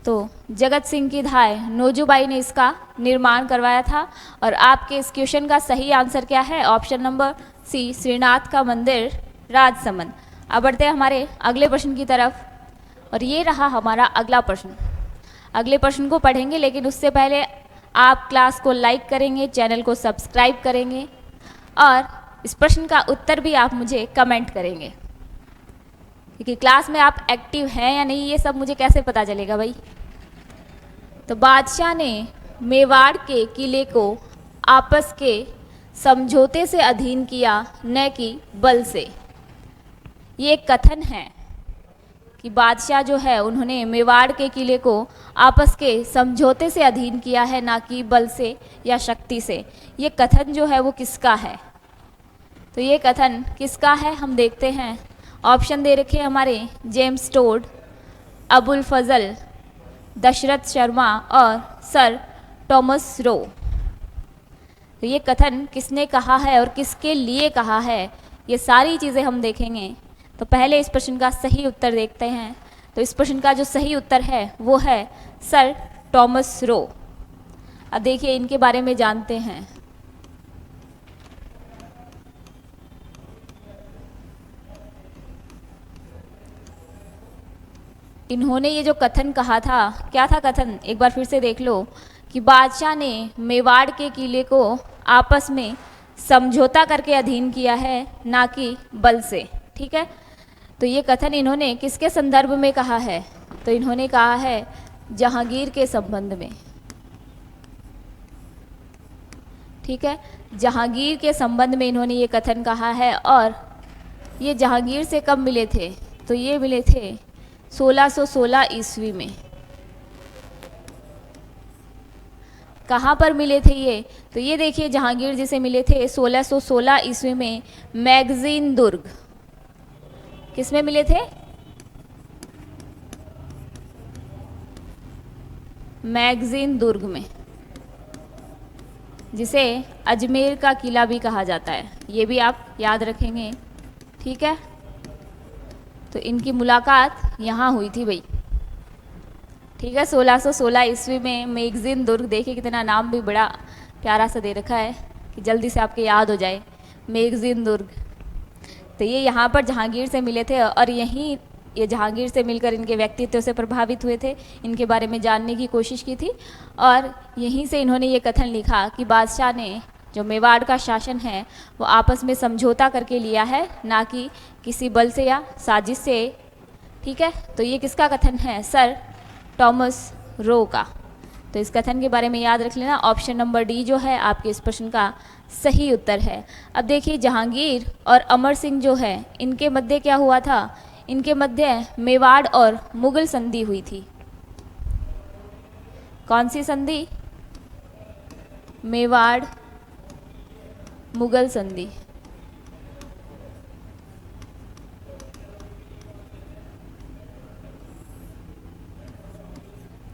तो जगत सिंह की धाय नोजूबाई ने इसका निर्माण करवाया था। और आपके इस क्वेश्चन का सही आंसर क्या है? ऑप्शन नंबर सी श्रीनाथ का मंदिर राजसमंद। अब बढ़ते हैं हमारे अगले प्रश्न की तरफ। और ये रहा हमारा अगला प्रश्न। अगले प्रश्न को पढ़ेंगे लेकिन उससे पहले आप क्लास को लाइक करेंगे, चैनल को सब्सक्राइब करेंगे और इस प्रश्न का उत्तर भी आप मुझे कमेंट करेंगे, क्योंकि क्लास में आप एक्टिव हैं या नहीं ये सब मुझे कैसे पता चलेगा भाई। तो बादशाह ने मेवाड़ के किले को आपस के समझौते से अधीन किया, न कि बल से। ये एक कथन है कि बादशाह जो है उन्होंने मेवाड़ के किले को आपस के समझौते से अधीन किया है, ना कि बल से या शक्ति से। ये कथन जो है वो किसका है? तो ये कथन किसका है हम देखते हैं। ऑप्शन दे रखे हमारे जेम्स टोड, अबुल फजल, दशरथ शर्मा और सर टॉमस रो। तो ये कथन किसने कहा है और किसके लिए कहा है, ये सारी चीज़ें हम देखेंगे। तो पहले इस प्रश्न का सही उत्तर देखते हैं। तो इस प्रश्न का जो सही उत्तर है वो है सर टॉमस रो। अब देखिए इनके बारे में जानते हैं। इन्होंने ये जो कथन कहा था, क्या था कथन? एक बार फिर से देख लो कि बादशाह ने मेवाड़ के किले को आपस में समझौता करके अधीन किया है, ना कि बल से। ठीक है, तो ये कथन इन्होंने किसके संदर्भ में कहा है? तो इन्होंने कहा है जहांगीर के संबंध में। ठीक है, जहांगीर के संबंध में इन्होंने ये कथन कहा है। और ये जहांगीर से कब मिले थे? तो ये मिले थे 1616 ईस्वी में। कहाँ पर मिले थे ये? तो ये देखिए जहांगीर जी से मिले थे 1616 ईस्वी में मैगजीन दुर्ग। किस में मिले थे? मैगजीन दुर्ग में, जिसे अजमेर का किला भी कहा जाता है। ये भी आप याद रखेंगे। ठीक है, तो इनकी मुलाकात यहाँ हुई थी भाई। ठीक है। 1616 ईस्वी में मेगजिन दुर्ग, देखिए कितना नाम भी बड़ा प्यारा सा दे रखा है कि जल्दी से आपके याद हो जाए, मेगजिन दुर्ग। तो ये यहाँ पर जहांगीर से मिले थे और यहीं ये जहांगीर से मिलकर इनके व्यक्तित्व से प्रभावित हुए थे, इनके बारे में जानने की कोशिश की थी और यहीं से इन्होंने ये कथन लिखा कि बादशाह ने जो मेवाड़ का शासन है वो आपस में समझौता करके लिया है, ना कि किसी बल से या साजिश से। ठीक है, तो ये किसका कथन है? सर थॉमस रो का। तो इस कथन के बारे में याद रख लेना। ऑप्शन नंबर डी जो है आपके इस प्रश्न का सही उत्तर है। अब देखिए जहांगीर और अमर सिंह जो है इनके मध्य क्या हुआ था? इनके मध्य मेवाड़ और मुगल संधि हुई थी। कौन सी संधि? मेवाड़ मुगल संधि।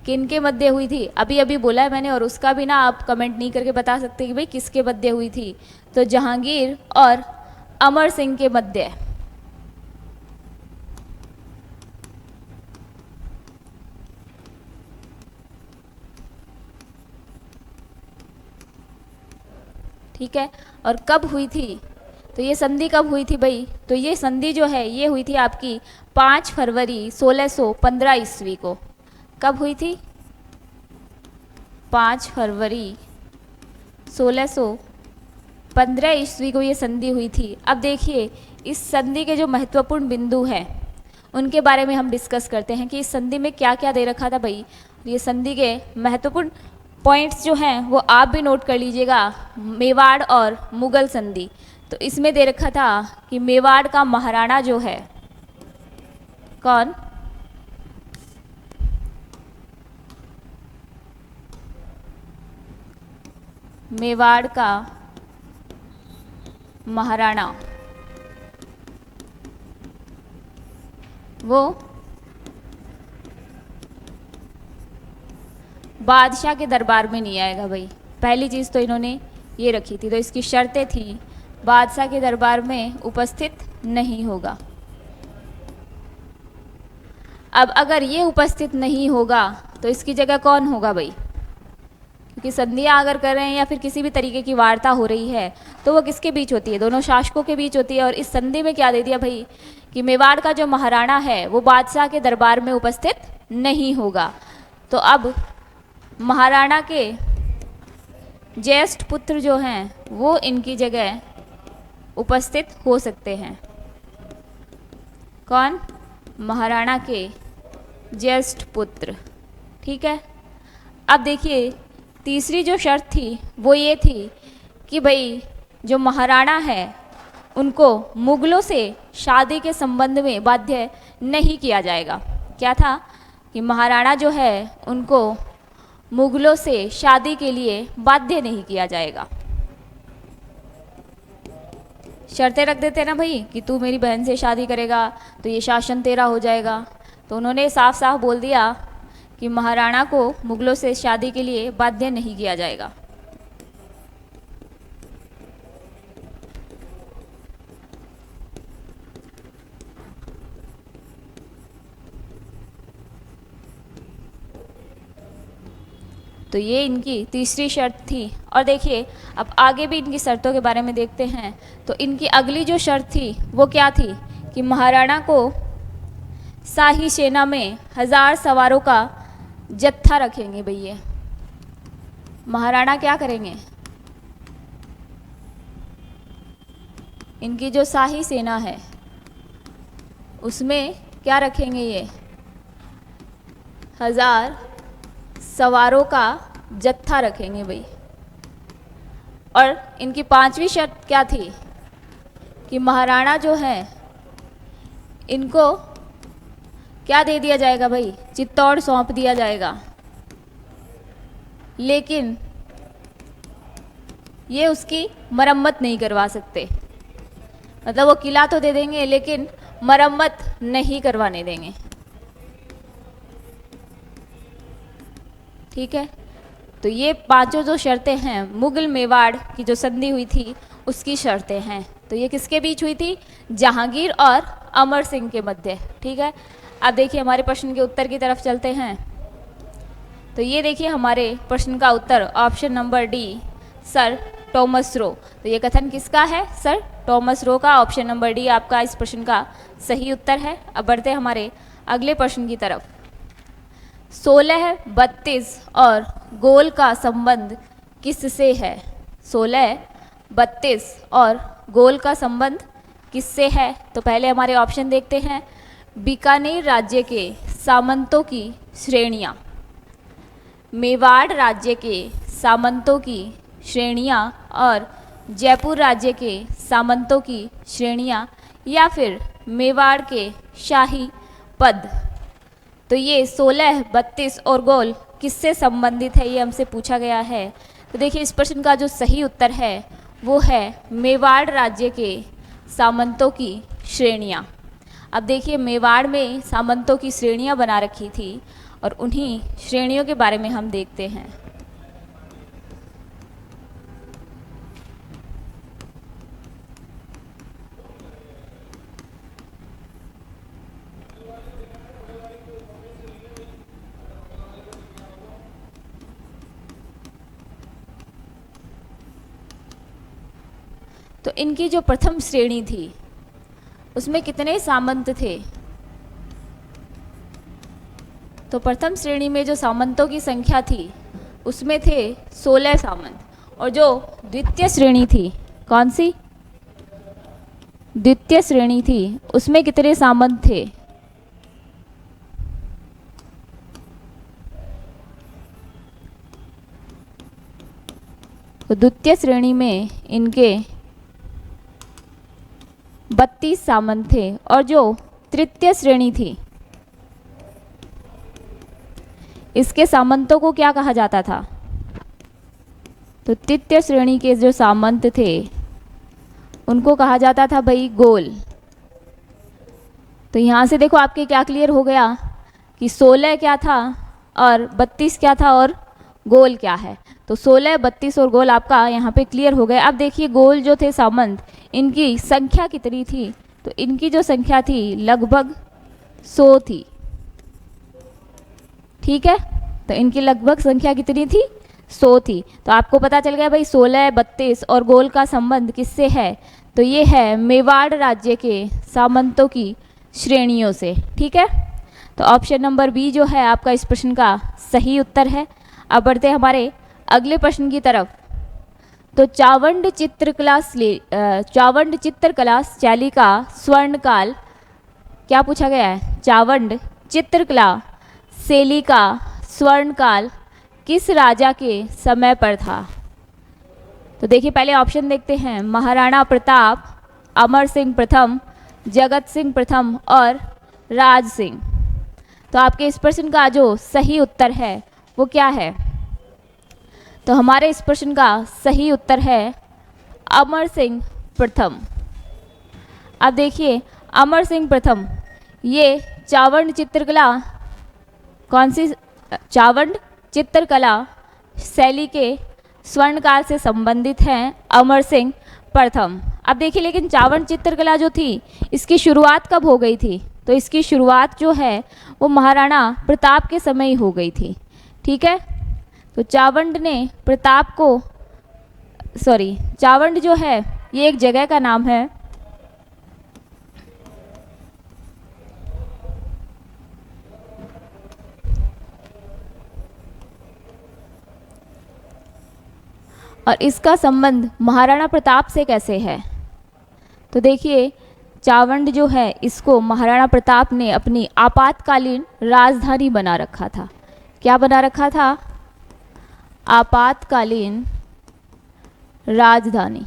किनके मध्य हुई थी? अभी अभी बोला है मैंने, और उसका भी ना आप कमेंट नहीं करके बता सकते कि भाई किसके मध्य हुई थी। तो जहांगीर और अमर सिंह के मध्य। ठीक है, और कब हुई थी? तो ये संधि कब हुई थी भाई? तो ये संधि जो है ये हुई थी आपकी 5 फरवरी 1615 ईस्वी को। कब हुई थी? 5 फरवरी 1615 ईस्वी को ये संधि हुई थी। अब देखिए इस संधि के जो महत्वपूर्ण बिंदु हैं उनके बारे में हम डिस्कस करते हैं कि इस संधि में क्या क्या दे रखा था भाई। ये संधि के महत्वपूर्ण पॉइंट्स जो हैं वो आप भी नोट कर लीजिएगा। मेवाड़ और मुगल संधि, तो इसमें दे रखा था कि मेवाड़ का महाराणा जो है, कौन? मेवाड़ का महाराणा वो बादशाह के दरबार में नहीं आएगा भाई। पहली चीज़ तो इन्होंने ये रखी थी, तो इसकी शर्तें थी बादशाह के दरबार में उपस्थित नहीं होगा। अब अगर ये उपस्थित नहीं होगा तो इसकी जगह कौन होगा भाई? क्योंकि संधियाँ अगर कर रहे हैं या फिर किसी भी तरीके की वार्ता हो रही है तो वो किसके बीच होती है? दोनों शासकों के बीच होती है। और इस संधि में क्या दे दिया भाई कि मेवाड़ का जो महाराणा है वो बादशाह के दरबार में उपस्थित नहीं होगा। तो अब महाराणा के ज्येष्ठ पुत्र जो हैं वो इनकी जगह उपस्थित हो सकते हैं। कौन? महाराणा के ज्येष्ठ पुत्र। ठीक है, अब देखिए तीसरी जो शर्त थी वो ये थी कि भाई जो महाराणा है उनको मुगलों से शादी के संबंध में बाध्य नहीं किया जाएगा। क्या था? कि महाराणा जो है उनको मुगलों से शादी के लिए बाध्य नहीं किया जाएगा। शर्तें रख देते ना भाई कि तू मेरी बहन से शादी करेगा तो ये शासन तेरा हो जाएगा। तो उन्होंने साफ साफ बोल दिया कि महाराणा को मुगलों से शादी के लिए बाध्य नहीं किया जाएगा। तो ये इनकी तीसरी शर्त थी। और देखिए अब आगे भी इनकी शर्तों के बारे में देखते हैं। तो इनकी अगली जो शर्त थी वो क्या थी कि महाराणा को शाही सेना में 1000 सवारों का जत्था रखेंगे भैया। महाराणा क्या करेंगे? इनकी जो शाही सेना है उसमें क्या रखेंगे? ये 1000 सवारों का जत्था रखेंगे भाई। और इनकी पांचवी शर्त क्या थी कि महाराणा जो है इनको क्या दे दिया जाएगा भाई? चित्तौड़ सौंप दिया जाएगा। लेकिन ये उसकी मरम्मत नहीं करवा सकते। मतलब वो किला तो दे देंगे लेकिन मरम्मत नहीं करवाने देंगे। ठीक है, तो ये पांचों जो शर्तें हैं मुगल मेवाड़ की जो संधि हुई थी उसकी शर्तें हैं। तो ये किसके बीच हुई थी? जहांगीर और अमर सिंह के मध्य। ठीक है, अब देखिए हमारे प्रश्न के उत्तर की तरफ चलते हैं। तो ये देखिए हमारे प्रश्न का उत्तर option number D, sir Thomas Roe. तो ये कथन किसका है? सर टॉमस रो का। ऑप्शन नंबर डी आपका इस प्रश्न का सही उत्तर है। अब बढ़ते हैं हमारे अगले प्रश्न की तरफ। 16, 32 और गोल का संबंध किससे है? 16, 32 और गोल का संबंध किससे है? तो पहले हमारे ऑप्शन देखते हैं। बीकानेर राज्य के सामंतों की श्रेणियाँ, मेवाड़ राज्य के सामंतों की श्रेणियाँ और जयपुर राज्य के सामंतों की श्रेणियाँ, या फिर मेवाड़ के शाही पद। तो ये 16, 32 और गोल किससे संबंधित है, ये हमसे पूछा गया है। तो देखिए इस प्रश्न का जो सही उत्तर है वो है मेवाड़ राज्य के सामंतों की श्रेणियाँ। अब देखिए मेवाड़ में सामंतों की श्रेणियाँ बना रखी थी और उन्हीं श्रेणियों के बारे में हम देखते हैं। तो इनकी जो प्रथम श्रेणी थी उसमें कितने सामंत थे? तो प्रथम श्रेणी में जो सामंतों की संख्या थी उसमें थे 16 सामंत। और जो द्वितीय श्रेणी थी, कौन सी द्वितीय श्रेणी थी, उसमें कितने सामंत थे? तो द्वितीय श्रेणी में इनके 32 सामंत थे। और जो तृतीय श्रेणी थी इसके सामंतों को क्या कहा जाता था? तो तृतीय श्रेणी के जो सामंत थे उनको कहा जाता था भाई गोल। तो यहाँ से देखो आपके क्या क्लियर हो गया कि 16 क्या था और 32 क्या था और गोल क्या है। तो 16, 32 और गोल आपका यहाँ पे क्लियर हो गए। अब देखिए गोल जो थे सामंत, इनकी संख्या कितनी थी? तो इनकी जो संख्या थी लगभग 100 थी। ठीक है, तो इनकी लगभग संख्या कितनी थी? 100 थी। तो आपको पता चल गया भाई 16, 32 और गोल का संबंध किससे है? तो ये है मेवाड़ राज्य के सामंतों की श्रेणियों से। ठीक है, तो ऑप्शन नंबर बी जो है आपका इस प्रश्न का सही उत्तर है। अब बढ़ते हैं हमारे अगले प्रश्न की तरफ। तो चावंड चित्रकला शैली का स्वर्णकाल क्या पूछा गया है? चावंड चित्रकला शैली का स्वर्णकाल किस राजा के समय पर था? तो देखिए पहले ऑप्शन देखते हैं। महाराणा प्रताप, अमर सिंह प्रथम, जगत सिंह प्रथम और राज सिंह। तो आपके इस प्रश्न का जो सही उत्तर है वो क्या है? तो हमारे इस प्रश्न का सही उत्तर है अमर सिंह प्रथम। अब देखिए अमर सिंह प्रथम ये चावंड चित्रकला, कौन सी चावंड चित्रकला शैली के स्वर्णकाल से संबंधित हैं अमर सिंह प्रथम। अब देखिए लेकिन चावंड चित्रकला जो थी इसकी शुरुआत कब हो गई थी? तो इसकी शुरुआत जो है वो महाराणा प्रताप के समय ही हो गई थी। ठीक है, तो चावंड ने प्रताप को, चावंड जो है ये एक जगह का नाम है। और इसका संबंध महाराणा प्रताप से कैसे है? तो देखिए चावंड जो है इसको महाराणा प्रताप ने अपनी आपातकालीन राजधानी बना रखा था। क्या बना रखा था? आपातकालीन राजधानी।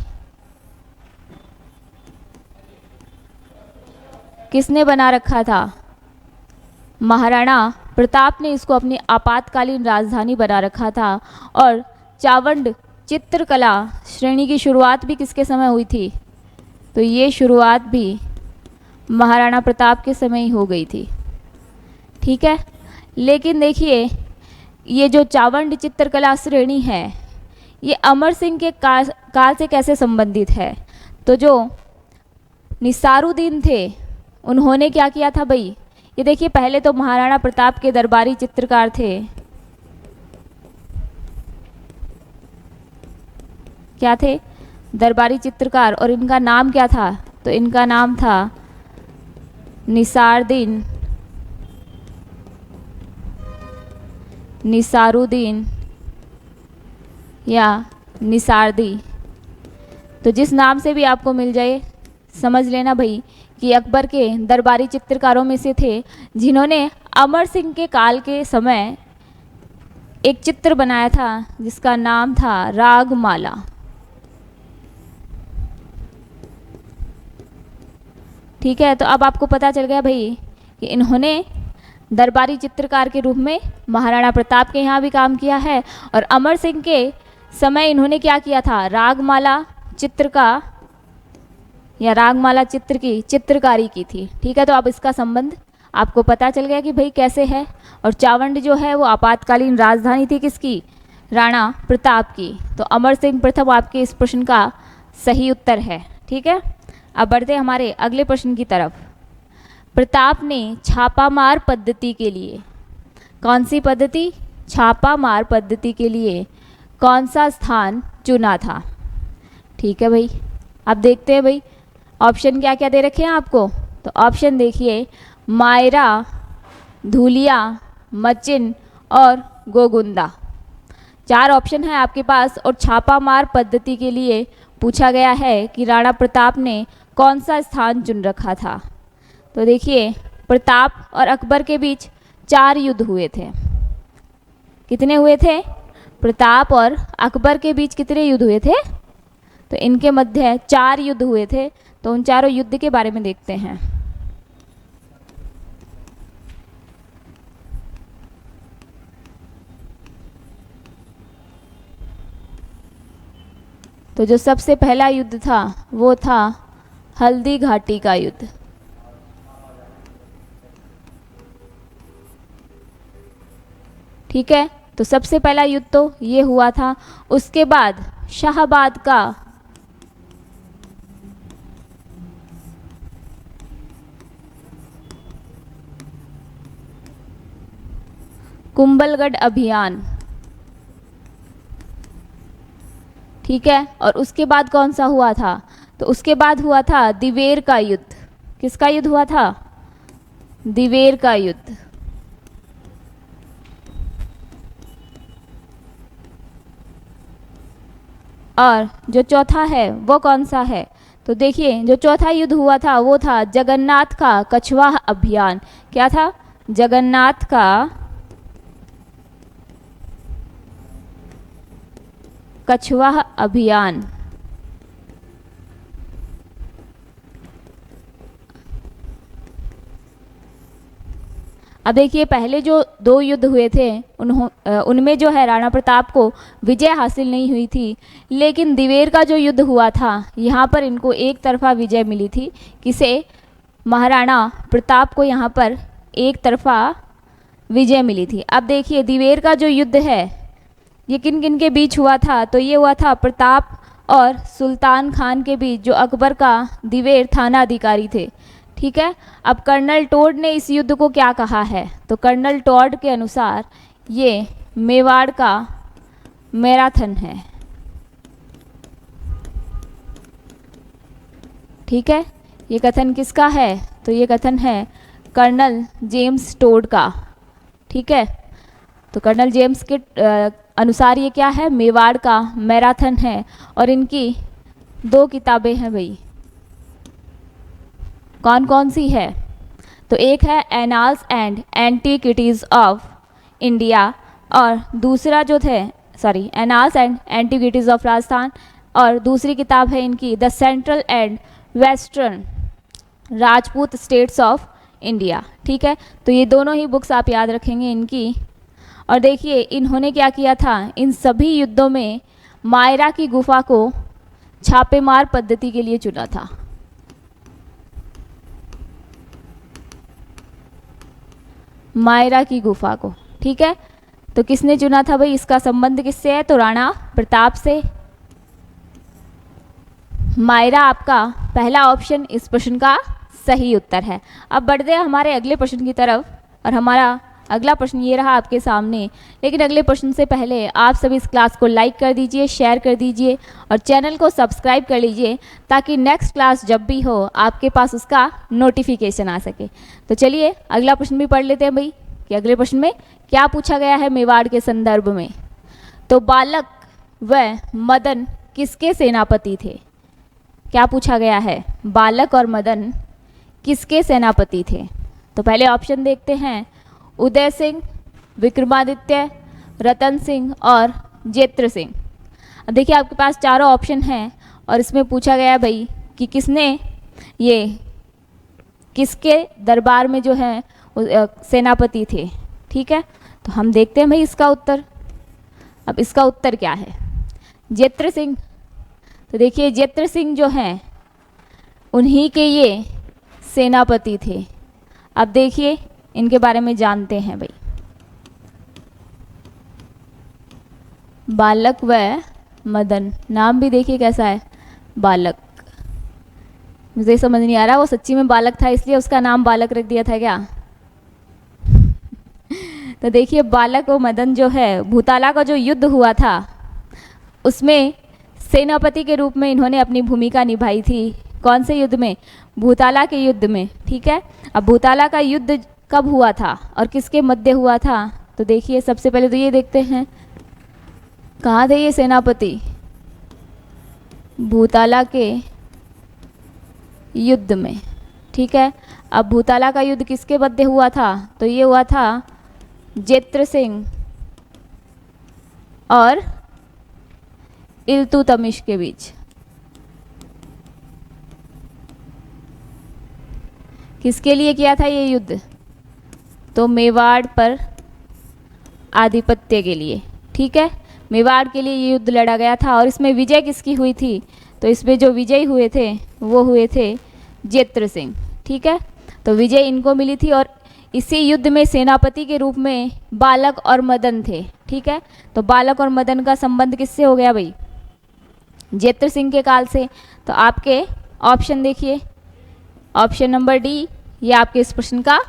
किसने बना रखा था? महाराणा प्रताप ने इसको अपनी आपातकालीन राजधानी बना रखा था। और चावंड चित्रकला श्रेणी की शुरुआत भी किसके समय हुई थी? तो ये शुरुआत भी महाराणा प्रताप के समय ही हो गई थी। ठीक है, लेकिन देखिए ये जो चावंड चित्रकला श्रेणी है ये अमर सिंह के काल से कैसे संबंधित है? तो जो निसारुद्दीन थे उन्होंने क्या किया था भाई? ये देखिए पहले तो महाराणा प्रताप के दरबारी चित्रकार थे क्या थे? दरबारी चित्रकार। और इनका नाम क्या था? तो इनका नाम था निसारुद्दीन या निसारदी। तो जिस नाम से भी आपको मिल जाए समझ लेना भाई कि अकबर के दरबारी चित्रकारों में से थे, जिन्होंने अमर सिंह के काल के समय एक चित्र बनाया था जिसका नाम था रागमाला। ठीक है, तो अब आपको पता चल गया भाई कि इन्होंने दरबारी चित्रकार के रूप में महाराणा प्रताप के यहाँ भी काम किया है, और अमर सिंह के समय इन्होंने क्या किया था? रागमाला चित्र का या रागमाला चित्र की चित्रकारी की थी। ठीक है, तो अब इसका संबंध आपको पता चल गया कि भाई कैसे है। और चावंड जो है वो आपातकालीन राजधानी थी किसकी? राणा प्रताप की। तो अमर सिंह प्रथम आपके इस प्रश्न का सही उत्तर है। ठीक है, अब बढ़ते हमारे अगले प्रश्न की तरफ। प्रताप ने छापामार पद्धति के लिए, कौन सी पद्धति? छापामार पद्धति के लिए कौन सा स्थान चुना था? ठीक है भाई, अब देखते हैं भाई ऑप्शन क्या क्या दे रखे हैं आपको। तो ऑप्शन देखिए, मायरा, धूलिया, मचिन और गोगुंदा। 4 ऑप्शन है आपके पास, और छापामार पद्धति के लिए पूछा गया है कि राणा प्रताप ने कौन सा स्थान चुन रखा था। तो देखिए, प्रताप और अकबर के बीच 4 युद्ध हुए थे। कितने हुए थे? प्रताप और अकबर के बीच कितने युद्ध हुए थे? तो इनके मध्य 4 युद्ध हुए थे। तो उन चारों युद्ध के बारे में देखते हैं। तो जो सबसे पहला युद्ध था वो था हल्दी घाटी का युद्ध। ठीक है, तो सबसे पहला युद्ध तो ये हुआ था। उसके बाद शाहाबाद का कुंभलगढ़ अभियान। ठीक है, और उसके बाद कौन सा हुआ था? तो उसके बाद हुआ था दिवेर का युद्ध। किसका युद्ध हुआ था? दिवेर का युद्ध। और जो चौथा है वो कौन सा है? तो देखिए, जो चौथा युद्ध हुआ था वो था जगन्नाथ का कछवा अभियान। क्या था? जगन्नाथ का कछवा अभियान। अब देखिए, पहले जो 2 युद्ध हुए थे उनमें जो है राणा प्रताप को विजय हासिल नहीं हुई थी, लेकिन दिवेर का जो युद्ध हुआ था यहाँ पर इनको एक तरफा विजय मिली थी। किसे? महाराणा प्रताप को यहाँ पर एक तरफा विजय मिली थी। अब देखिए, दिवेर का जो युद्ध है ये किन किन के बीच हुआ था? तो ये हुआ था प्रताप और सुल्तान खान के बीच, जो अकबर का दिवेर थाना अधिकारी थे। ठीक है, अब कर्नल टोड ने इस युद्ध को क्या कहा है? तो कर्नल टोड के अनुसार ये मेवाड़ का मैराथन है। ठीक है, ये कथन किसका है? तो ये कथन है कर्नल जेम्स टोड का। ठीक है, तो कर्नल जेम्स के अनुसार ये क्या है? मेवाड़ का मैराथन है। और इनकी 2 किताबें हैं भाई। कौन कौन सी है? तो एक है annals and antiquities of India, और दूसरा जो थे annals and antiquities of Rajasthan, और दूसरी किताब है इनकी the central and western Rajput states of India. ठीक है, तो ये दोनों ही बुक्स आप याद रखेंगे इनकी। और देखिए, इन्होंने क्या किया था? इन सभी युद्धों में मायरा की गुफा को छापेमार पद्धति के लिए चुना था। मायरा की गुफा को। ठीक है, तो किसने चुना था भाई? इसका संबंध किससे है? तो राणा प्रताप से। मायरा आपका पहला ऑप्शन इस प्रश्न का सही उत्तर है। अब बढ़ते हैं हमारे अगले प्रश्न की तरफ, और हमारा अगला प्रश्न ये रहा आपके सामने। लेकिन अगले प्रश्न से पहले आप सभी इस क्लास को लाइक कर दीजिए, शेयर कर दीजिए और चैनल को सब्सक्राइब कर लीजिए ताकि नेक्स्ट क्लास जब भी हो आपके पास उसका नोटिफिकेशन आ सके। तो चलिए अगला प्रश्न भी पढ़ लेते हैं भाई कि अगले प्रश्न में क्या पूछा गया है मेवाड़ के संदर्भ में। तो बालक व मदन किसके सेनापति थे? क्या पूछा गया है? बालक और मदन किसके सेनापति थे? तो पहले ऑप्शन देखते हैं, उदय सिंह, विक्रमादित्य, रतन सिंह और जेत्र सिंह। अब देखिए आपके पास चारों ऑप्शन हैं और इसमें पूछा गया भाई कि किसने ये किसके दरबार में जो है सेनापति थे। ठीक है, तो हम देखते हैं भाई इसका उत्तर। अब इसका उत्तर क्या है? जेत्र सिंह। तो देखिए जेत्र सिंह जो हैं उन्हीं के ये सेनापति थे। अब देखिए इनके बारे में जानते हैं भाई। बालक व मदन, नाम भी देखिए कैसा है, बालक। मुझे समझ नहीं आ रहा वो सच्ची में बालक था इसलिए उसका नाम बालक रख दिया था क्या? तो देखिए बालक और मदन जो है, भूताला का जो युद्ध हुआ था उसमें सेनापति के रूप में इन्होंने अपनी भूमिका निभाई थी। कौन से युद्ध में? भूताला के युद्ध में। ठीक है, अब भूताला का युद्ध कब हुआ था और किसके मध्य हुआ था? तो देखिए सबसे पहले तो ये देखते हैं कहाँ थे ये सेनापति। भूताला के युद्ध में। ठीक है, अब भूताला का युद्ध किसके मध्य हुआ था? तो ये हुआ था जेत्र सिंह और इल्तुतमिश के बीच। किसके लिए किया था ये युद्ध? तो मेवाड़ पर आधिपत्य के लिए। ठीक है, मेवाड़ के लिए ये युद्ध लड़ा गया था और इसमें विजय किसकी हुई थी? तो इसमें जो विजयी हुए थे वो हुए थे जेत्र सिंह। ठीक है, तो विजय इनको मिली थी और इसी युद्ध में सेनापति के रूप में बालक और मदन थे। ठीक है, तो बालक और मदन का संबंध किससे हो गया भाई? जेत्र सिंह के काल से। तो आपके ऑप्शन देखिए, ऑप्शन नंबर डी ये आपके इस प्रश्न का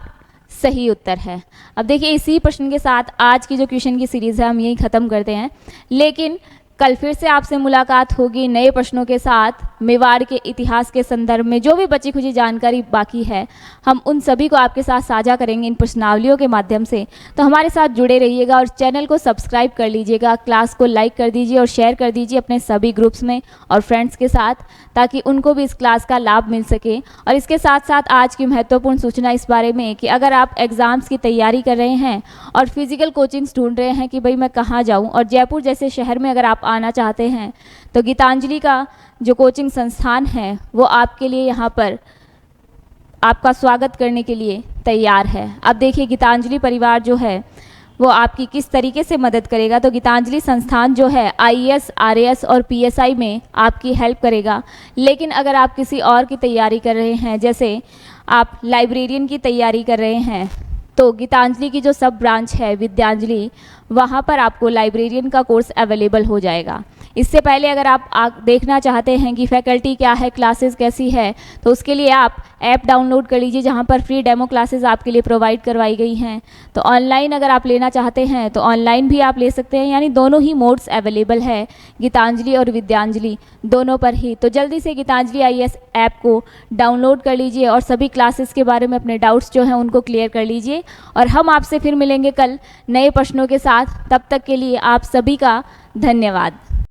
सही उत्तर है। अब देखिए इसी प्रश्न के साथ आज की जो क्वेश्चन की सीरीज़ है हम यही ख़त्म करते हैं, लेकिन कल फिर से आपसे मुलाकात होगी नए प्रश्नों के साथ। मेवाड़ के इतिहास के संदर्भ में जो भी बची खुची जानकारी बाकी है हम उन सभी को आपके साथ साझा करेंगे इन प्रश्नावलियों के माध्यम से। तो हमारे साथ जुड़े रहिएगा और चैनल को सब्सक्राइब कर लीजिएगा, क्लास को लाइक कर दीजिए और शेयर कर दीजिए अपने सभी ग्रुप्स में और फ्रेंड्स के साथ, ताकि उनको भी इस क्लास का लाभ मिल सके। और इसके साथ साथ आज की महत्वपूर्ण सूचना इस बारे में कि अगर आप एग्ज़ाम्स की तैयारी कर रहे हैं और फिजिकल कोचिंग्स ढूंढ रहे हैं कि भाई मैं कहाँ जाऊँ, और जयपुर जैसे शहर में अगर आप आना चाहते हैं तो गीतांजलि का जो कोचिंग संस्थान है वो आपके लिए यहाँ पर आपका स्वागत करने के लिए तैयार है। अब देखिए गीतांजलि परिवार जो है वो आपकी किस तरीके से मदद करेगा। तो गीतांजलि संस्थान जो है IAS, RAS और PSI में आपकी हेल्प करेगा। लेकिन अगर आप किसी और की तैयारी कर रहे हैं, जैसे आप लाइब्रेरियन की तैयारी कर रहे हैं, तो गीतांजलि की जो सब ब्रांच है विद्यांजलि, वहाँ पर आपको लाइब्रेरियन का कोर्स अवेलेबल हो जाएगा। इससे पहले अगर आप देखना चाहते हैं कि फैकल्टी क्या है, क्लासेस कैसी है, तो उसके लिए आप ऐप डाउनलोड कर लीजिए जहाँ पर फ्री डेमो क्लासेस आपके लिए प्रोवाइड करवाई गई हैं। तो ऑनलाइन अगर आप लेना चाहते हैं तो ऑनलाइन भी आप ले सकते हैं, यानी दोनों ही मोड्स अवेलेबल है गीतांजलि और विद्यांजलि दोनों पर ही। तो जल्दी से गीतांजलि IAS ऐप को डाउनलोड कर लीजिए और सभी क्लासेस के बारे में अपने डाउट्स जो हैं उनको क्लियर कर लीजिए। और हम आपसे फिर मिलेंगे कल नए प्रश्नों के साथ। तब तक के लिए आप सभी का धन्यवाद।